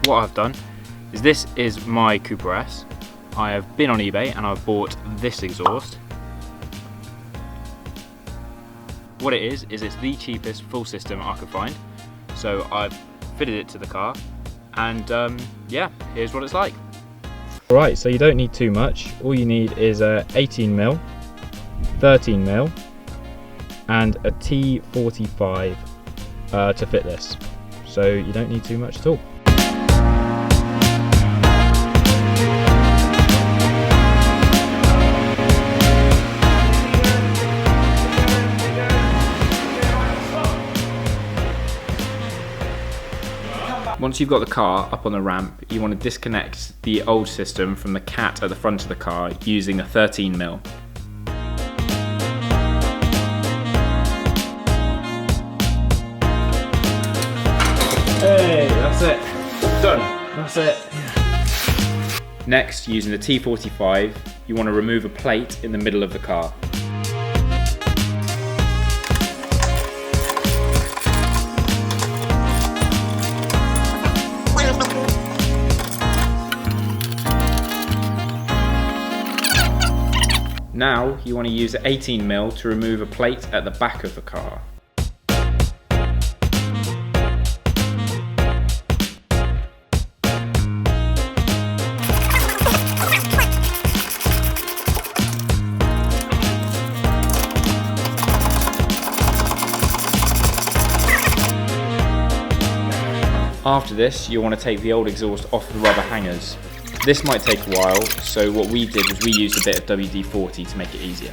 what I've done is, this is my Cooper S. I have been on eBay and I've bought this exhaust. What it is it's the cheapest full system I could find. So I've fitted it to the car, and yeah, here's what it's like. Alright, so you don't need too much. All you need is a 18mm, 13mm and a T45 to fit this. So you don't need too much at all. Once you've got the car up on the ramp, you want to disconnect the old system from the cat at the front of the car using a 13mm. Hey, that's it. Done. That's it. Next, using the T45, you want to remove a plate in the middle of the car. Now you want to use 18mm to remove a plate at the back of the car. After this, you'll want to take the old exhaust off the rubber hangers. This might take a while, so what we did was we used a bit of WD-40 to make it easier.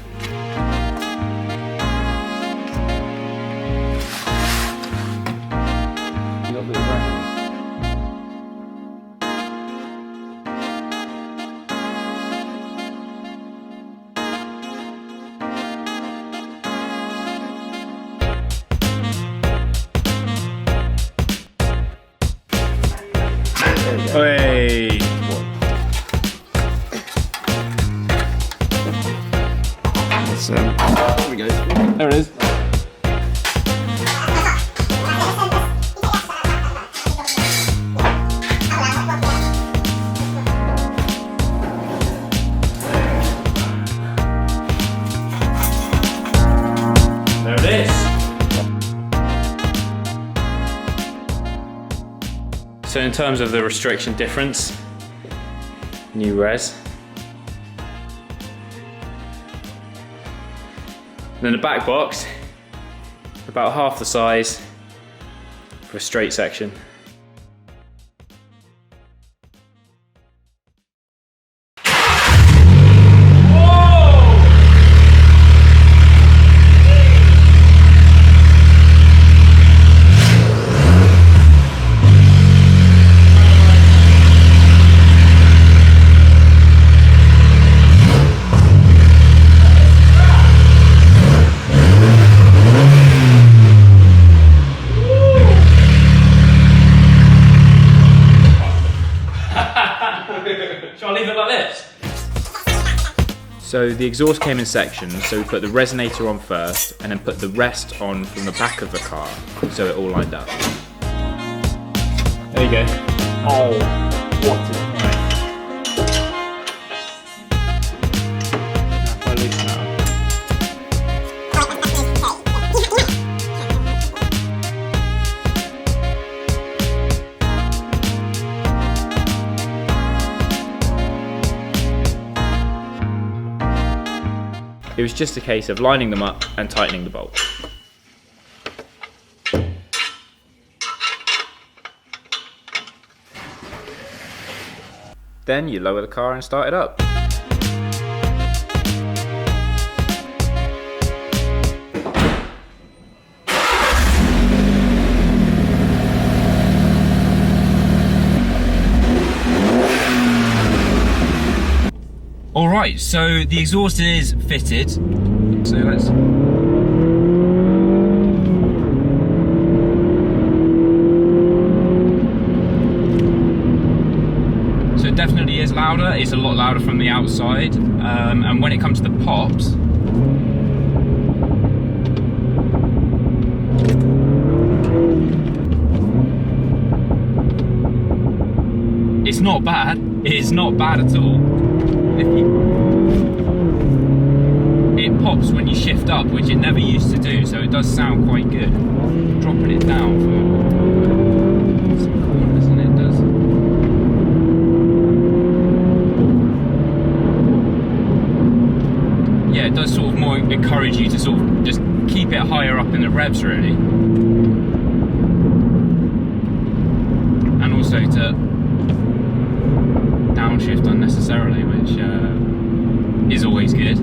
Hey! There we go. There it is. There it is. So in terms of the restriction difference, new res. And then the back box, about half the size for a straight section. Shall I leave it like this? So the exhaust came in sections, so we put the resonator on first and then put the rest on from the back of the car so it all lined up. There you go. Oh, what a price. Now if I loosen that up. It was just a case of lining them up and tightening the bolt. Then you lower the car and start it up. Alright, so the exhaust is fitted. So let's... So it definitely is louder. It's a lot louder from the outside. And when it comes to the pops, It's not bad. It is not bad at all. It pops when you shift up, which it never used to do, so it does sound quite good. Dropping it down for some corners, and it does. Yeah, it does sort of more encourage you to sort of just keep it higher up in the revs, really. And also to downshift unnecessarily, which is always good.